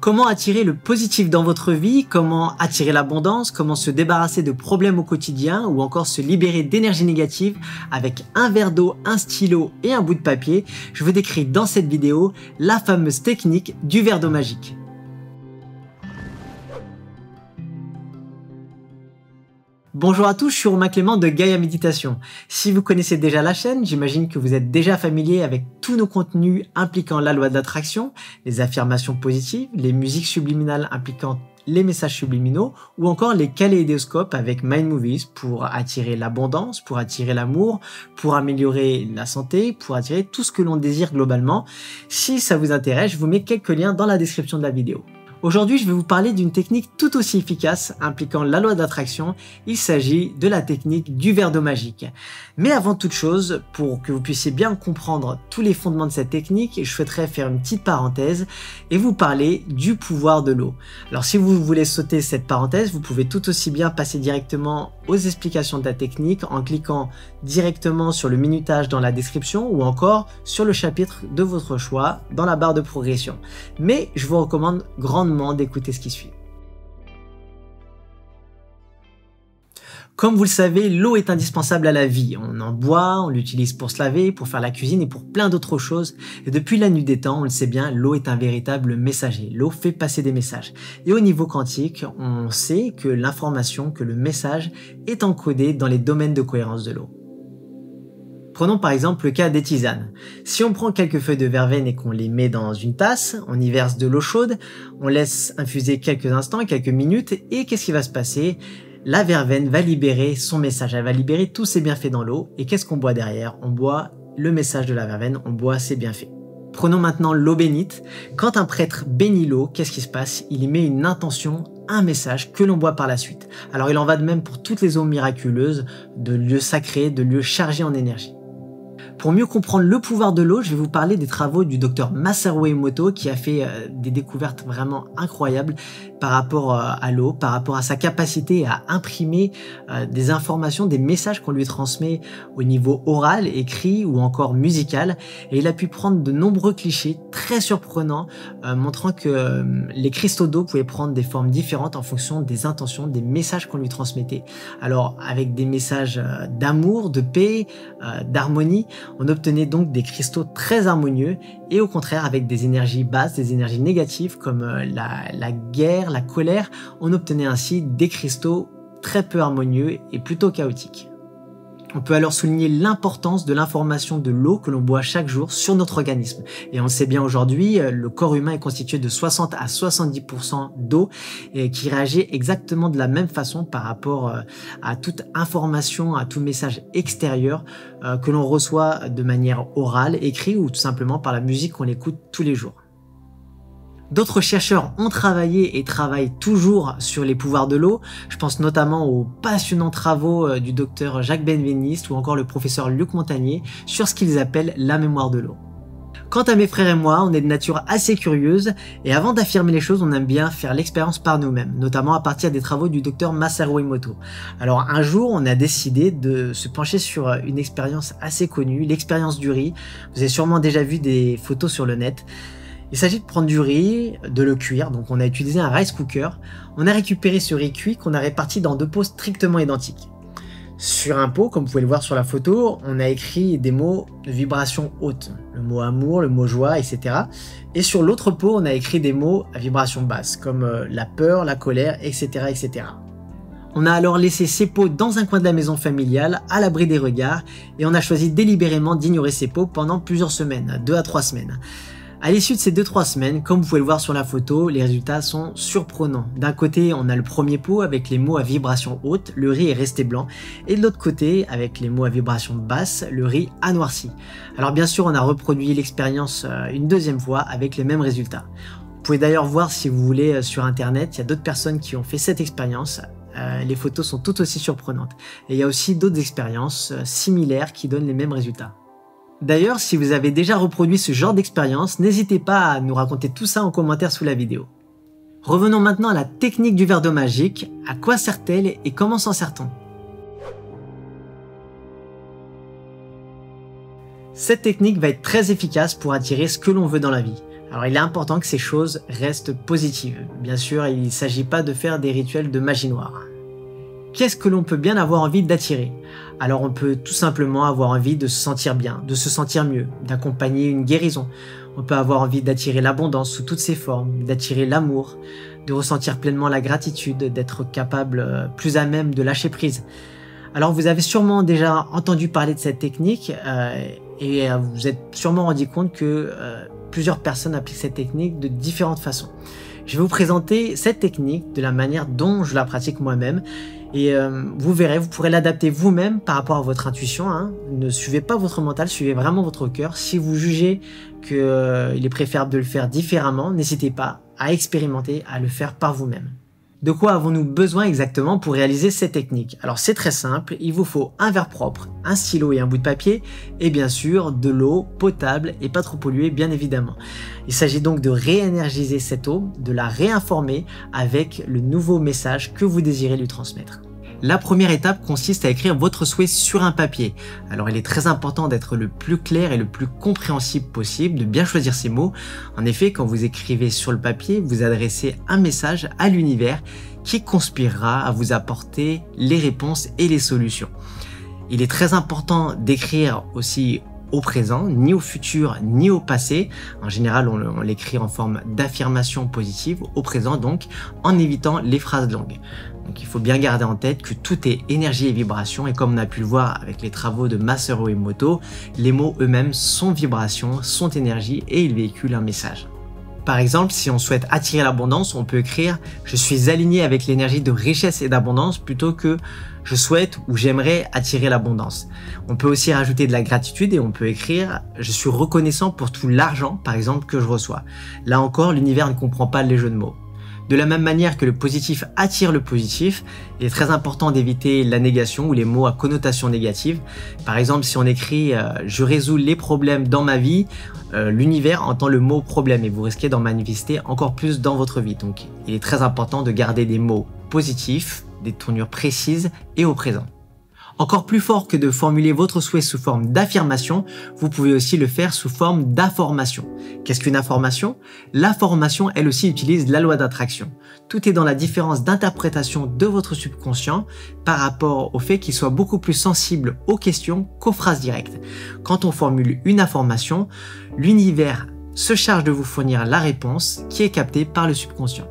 Comment attirer le positif dans votre vie, comment attirer l'abondance, comment se débarrasser de problèmes au quotidien ou encore se libérer d'énergie négative avec un verre d'eau, un stylo et un bout de papier, je vous décris dans cette vidéo la fameuse technique du verre d'eau magique. Bonjour à tous, je suis Romain Clément de Gaïa Méditation. Si vous connaissez déjà la chaîne, j'imagine que vous êtes déjà familier avec tous nos contenus impliquant la loi de l'attraction, les affirmations positives, les musiques subliminales impliquant les messages subliminaux ou encore les kaléidoscopes avec Mind Movies pour attirer l'abondance, pour attirer l'amour, pour améliorer la santé, pour attirer tout ce que l'on désire globalement. Si ça vous intéresse, je vous mets quelques liens dans la description de la vidéo. Aujourd'hui, je vais vous parler d'une technique tout aussi efficace impliquant la loi d'attraction. Il s'agit de la technique du verre d'eau magique. Mais avant toute chose, pour que vous puissiez bien comprendre tous les fondements de cette technique, je souhaiterais faire une petite parenthèse et vous parler du pouvoir de l'eau. Alors si vous voulez sauter cette parenthèse, vous pouvez tout aussi bien passer directement aux explications de la technique en cliquant directement sur le minutage dans la description ou encore sur le chapitre de votre choix dans la barre de progression. Mais je vous recommande grandement d'écouter ce qui suit. Comme vous le savez, l'eau est indispensable à la vie. On en boit, on l'utilise pour se laver, pour faire la cuisine et pour plein d'autres choses. Et depuis la nuit des temps, on le sait bien, l'eau est un véritable messager. L'eau fait passer des messages. Et au niveau quantique, on sait que l'information, que le message est encodé dans les domaines de cohérence de l'eau. Prenons par exemple le cas des tisanes. Si on prend quelques feuilles de verveine et qu'on les met dans une tasse, on y verse de l'eau chaude, on laisse infuser quelques instants, quelques minutes, et qu'est-ce qui va se passer? La verveine va libérer son message, elle va libérer tous ses bienfaits dans l'eau, et qu'est-ce qu'on boit derrière? On boit le message de la verveine, on boit ses bienfaits. Prenons maintenant l'eau bénite. Quand un prêtre bénit l'eau, qu'est-ce qui se passe? Il y met une intention, un message que l'on boit par la suite. Alors il en va de même pour toutes les eaux miraculeuses, de lieux sacrés, de lieux chargés en énergie. Pour mieux comprendre le pouvoir de l'eau, je vais vous parler des travaux du docteur Masaru Emoto qui a fait des découvertes vraiment incroyables par rapport à l'eau, par rapport à sa capacité à imprimer des informations, des messages qu'on lui transmet au niveau oral, écrit ou encore musical. Et il a pu prendre de nombreux clichés très surprenants, montrant que les cristaux d'eau pouvaient prendre des formes différentes en fonction des intentions, des messages qu'on lui transmettait. Alors avec des messages d'amour, de paix, d'harmonie, on obtenait donc des cristaux très harmonieux et au contraire avec des énergies basses, des énergies négatives comme la guerre, la colère, on obtenait ainsi des cristaux très peu harmonieux et plutôt chaotiques. On peut alors souligner l'importance de l'information de l'eau que l'on boit chaque jour sur notre organisme. Et on le sait bien aujourd'hui, le corps humain est constitué de 60 à 70% d'eau et qui réagit exactement de la même façon par rapport à toute information, à tout message extérieur que l'on reçoit de manière orale, écrit ou tout simplement par la musique qu'on écoute tous les jours. D'autres chercheurs ont travaillé et travaillent toujours sur les pouvoirs de l'eau. Je pense notamment aux passionnants travaux du docteur Jacques Benveniste ou encore le professeur Luc Montagnier sur ce qu'ils appellent la mémoire de l'eau. Quant à mes frères et moi, on est de nature assez curieuse et avant d'affirmer les choses, on aime bien faire l'expérience par nous-mêmes, notamment à partir des travaux du docteur Masaru Emoto. Alors un jour, on a décidé de se pencher sur une expérience assez connue, l'expérience du riz. Vous avez sûrement déjà vu des photos sur le net. Il s'agit de prendre du riz, de le cuire, donc on a utilisé un rice cooker. On a récupéré ce riz cuit qu'on a réparti dans deux pots strictement identiques. Sur un pot, comme vous pouvez le voir sur la photo, on a écrit des mots de vibration haute, le mot amour, le mot joie, etc. Et sur l'autre pot, on a écrit des mots à vibration basse, comme la peur, la colère, etc., etc. On a alors laissé ces pots dans un coin de la maison familiale, à l'abri des regards, et on a choisi délibérément d'ignorer ces pots pendant plusieurs semaines, 2 à 3 semaines. À l'issue de ces 2-3 semaines, comme vous pouvez le voir sur la photo, les résultats sont surprenants. D'un côté, on a le premier pot avec les mots à vibration haute, le riz est resté blanc, et de l'autre côté, avec les mots à vibration basse, le riz a noirci. Alors bien sûr, on a reproduit l'expérience une deuxième fois avec les mêmes résultats. Vous pouvez d'ailleurs voir si vous voulez sur internet, il y a d'autres personnes qui ont fait cette expérience. Les photos sont tout aussi surprenantes. Et il y a aussi d'autres expériences similaires qui donnent les mêmes résultats. D'ailleurs, si vous avez déjà reproduit ce genre d'expérience, n'hésitez pas à nous raconter tout ça en commentaire sous la vidéo. Revenons maintenant à la technique du verre d'eau magique. À quoi sert-elle et comment s'en sert-on? Cette technique va être très efficace pour attirer ce que l'on veut dans la vie. Alors il est important que ces choses restent positives. Bien sûr, il ne s'agit pas de faire des rituels de magie noire. Qu'est-ce que l'on peut bien avoir envie d'attirer? Alors on peut tout simplement avoir envie de se sentir bien, de se sentir mieux, d'accompagner une guérison. On peut avoir envie d'attirer l'abondance sous toutes ses formes, d'attirer l'amour, de ressentir pleinement la gratitude, d'être capable plus à même de lâcher prise. Alors vous avez sûrement déjà entendu parler de cette technique et vous êtes sûrement rendu compte que plusieurs personnes appliquent cette technique de différentes façons. Je vais vous présenter cette technique de la manière dont je la pratique moi-même et vous verrez, vous pourrez l'adapter vous-même par rapport à votre intuition. Hein. Ne suivez pas votre mental, suivez vraiment votre cœur. Si vous jugez qu'il est préférable de le faire différemment, n'hésitez pas à expérimenter, à le faire par vous-même. De quoi avons-nous besoin exactement pour réaliser cette technique? Alors c'est très simple, il vous faut un verre propre, un stylo et un bout de papier, et bien sûr de l'eau potable et pas trop polluée bien évidemment. Il s'agit donc de réénergiser cette eau, de la réinformer avec le nouveau message que vous désirez lui transmettre. La première étape consiste à écrire votre souhait sur un papier. Alors il est très important d'être le plus clair et le plus compréhensible possible, de bien choisir ses mots. En effet, quand vous écrivez sur le papier, vous adressez un message à l'univers qui conspirera à vous apporter les réponses et les solutions. Il est très important d'écrire aussi au présent, ni au futur, ni au passé. En général, on l'écrit en forme d'affirmation positive, au présent donc, en évitant les phrases longues. Donc il faut bien garder en tête que tout est énergie et vibration, et comme on a pu le voir avec les travaux de Masaru Emoto, les mots eux-mêmes sont vibrations, sont énergie et ils véhiculent un message. Par exemple, si on souhaite attirer l'abondance, on peut écrire « Je suis aligné avec l'énergie de richesse et d'abondance » plutôt que « Je souhaite ou j'aimerais attirer l'abondance ». On peut aussi rajouter de la gratitude et on peut écrire « Je suis reconnaissant pour tout l'argent, par exemple, que je reçois ». Là encore, l'univers ne comprend pas les jeux de mots. De la même manière que le positif attire le positif, il est très important d'éviter la négation ou les mots à connotation négative. Par exemple, si on écrit « Je résous les problèmes dans ma vie », l'univers entend le mot problème et vous risquez d'en manifester encore plus dans votre vie. Donc il est très important de garder des mots positifs, des tournures précises et au présent. Encore plus fort que de formuler votre souhait sous forme d'affirmation, vous pouvez aussi le faire sous forme d'information. Qu'est-ce qu'une information? L'information, elle aussi, utilise la loi d'attraction. Tout est dans la différence d'interprétation de votre subconscient par rapport au fait qu'il soit beaucoup plus sensible aux questions qu'aux phrases directes. Quand on formule une information, l'univers se charge de vous fournir la réponse qui est captée par le subconscient.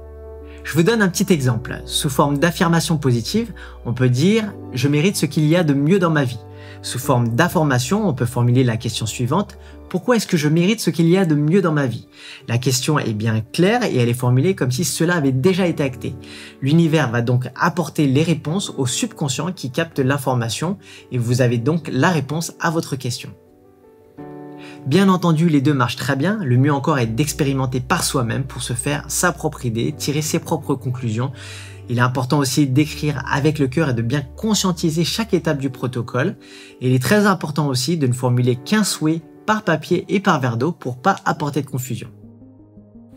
Je vous donne un petit exemple. Sous forme d'affirmation positive, on peut dire « Je mérite ce qu'il y a de mieux dans ma vie ». Sous forme d'information, on peut formuler la question suivante « Pourquoi est-ce que je mérite ce qu'il y a de mieux dans ma vie ?» La question est bien claire et elle est formulée comme si cela avait déjà été acté. L'univers va donc apporter les réponses au subconscient qui capte l'information et vous avez donc la réponse à votre question. Bien entendu, les deux marchent très bien, le mieux encore est d'expérimenter par soi-même pour se faire sa propre idée, tirer ses propres conclusions. Il est important aussi d'écrire avec le cœur et de bien conscientiser chaque étape du protocole. Et il est très important aussi de ne formuler qu'un souhait par papier et par verre d'eau pour pas apporter de confusion.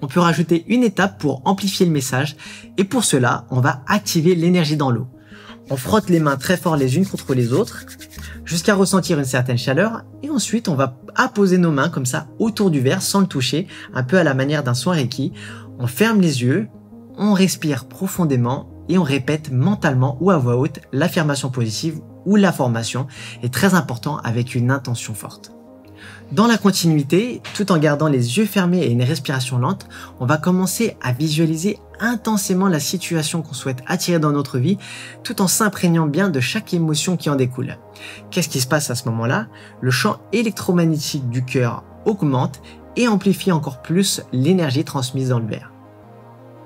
On peut rajouter une étape pour amplifier le message et pour cela, on va activer l'énergie dans l'eau. On frotte les mains très fort les unes contre les autres jusqu'à ressentir une certaine chaleur et ensuite on va apposer nos mains comme ça autour du verre sans le toucher, un peu à la manière d'un soin Reiki. On ferme les yeux, on respire profondément et on répète mentalement ou à voix haute l'affirmation positive ou l'affirmation est très important avec une intention forte. Dans la continuité, tout en gardant les yeux fermés et une respiration lente, on va commencer à visualiser intensément la situation qu'on souhaite attirer dans notre vie, tout en s'imprégnant bien de chaque émotion qui en découle. Qu'est-ce qui se passe à ce moment-là? Le champ électromagnétique du cœur augmente et amplifie encore plus l'énergie transmise dans le verre.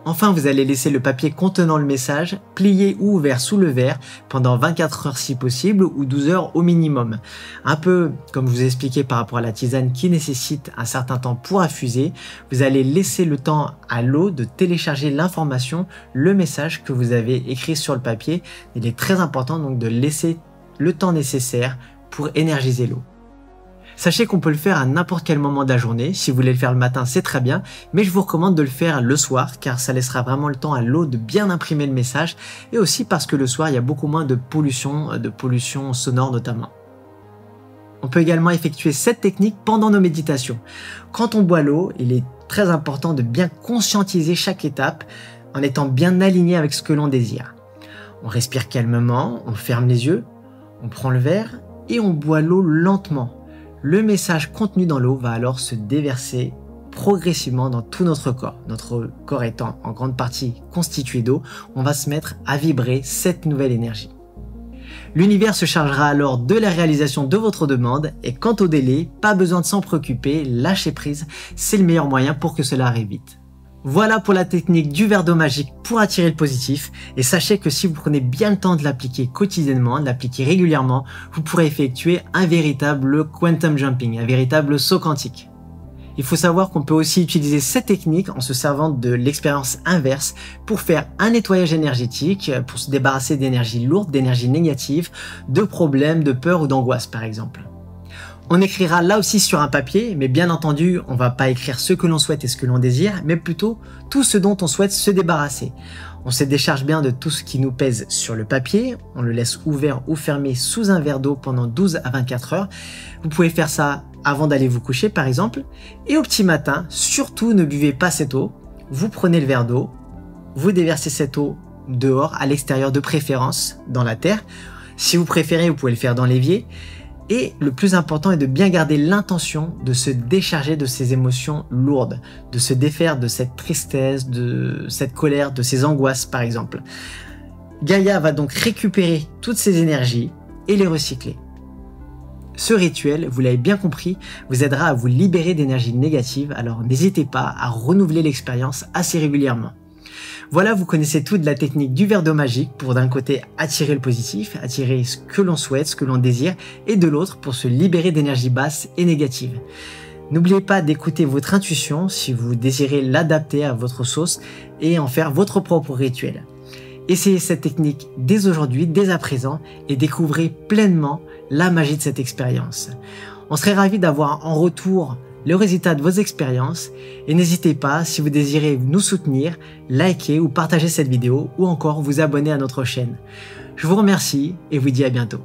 Enfin, vous allez laisser le papier contenant le message plié ou ouvert sous le verre pendant 24 heures si possible ou 12 heures au minimum. Un peu comme je vous ai expliqué par rapport à la tisane qui nécessite un certain temps pour infuser, vous allez laisser le temps à l'eau de télécharger l'information, le message que vous avez écrit sur le papier. Il est très important donc de laisser le temps nécessaire pour énergiser l'eau. Sachez qu'on peut le faire à n'importe quel moment de la journée. Si vous voulez le faire le matin, c'est très bien, mais je vous recommande de le faire le soir car ça laissera vraiment le temps à l'eau de bien imprimer le message et aussi parce que le soir, il y a beaucoup moins de pollution sonore notamment. On peut également effectuer cette technique pendant nos méditations. Quand on boit l'eau, il est très important de bien conscientiser chaque étape en étant bien aligné avec ce que l'on désire. On respire calmement, on ferme les yeux, on prend le verre et on boit l'eau lentement. Le message contenu dans l'eau va alors se déverser progressivement dans tout notre corps. Notre corps étant en grande partie constitué d'eau, on va se mettre à vibrer cette nouvelle énergie. L'univers se chargera alors de la réalisation de votre demande et quant au délai, pas besoin de s'en préoccuper, lâchez prise, c'est le meilleur moyen pour que cela arrive vite. Voilà pour la technique du verre d'eau magique pour attirer le positif et sachez que si vous prenez bien le temps de l'appliquer quotidiennement, de l'appliquer régulièrement, vous pourrez effectuer un véritable quantum jumping, un véritable saut quantique. Il faut savoir qu'on peut aussi utiliser cette technique en se servant de l'expérience inverse pour faire un nettoyage énergétique, pour se débarrasser d'énergie lourde, d'énergie négative, de problèmes, de peur ou d'angoisse par exemple. On écrira là aussi sur un papier, mais bien entendu, on ne va pas écrire ce que l'on souhaite et ce que l'on désire, mais plutôt tout ce dont on souhaite se débarrasser. On se décharge bien de tout ce qui nous pèse sur le papier, on le laisse ouvert ou fermé sous un verre d'eau pendant 12 à 24 heures. Vous pouvez faire ça avant d'aller vous coucher par exemple, et au petit matin, surtout ne buvez pas cette eau, vous prenez le verre d'eau, vous déversez cette eau dehors, à l'extérieur de préférence, dans la terre. Si vous préférez, vous pouvez le faire dans l'évier. Et le plus important est de bien garder l'intention de se décharger de ces émotions lourdes, de se défaire de cette tristesse, de cette colère, de ces angoisses par exemple. Gaïa va donc récupérer toutes ces énergies et les recycler. Ce rituel, vous l'avez bien compris, vous aidera à vous libérer d'énergie négative, alors n'hésitez pas à renouveler l'expérience assez régulièrement. Voilà, vous connaissez tout de la technique du verre d'eau magique pour d'un côté attirer le positif, attirer ce que l'on souhaite, ce que l'on désire, et de l'autre pour se libérer d'énergie basse et négative. N'oubliez pas d'écouter votre intuition si vous désirez l'adapter à votre sauce et en faire votre propre rituel. Essayez cette technique dès aujourd'hui, dès à présent, et découvrez pleinement la magie de cette expérience. On serait ravis d'avoir en retour le résultat de vos expériences et n'hésitez pas, si vous désirez nous soutenir, liker ou partager cette vidéo ou encore vous abonner à notre chaîne. Je vous remercie et vous dis à bientôt.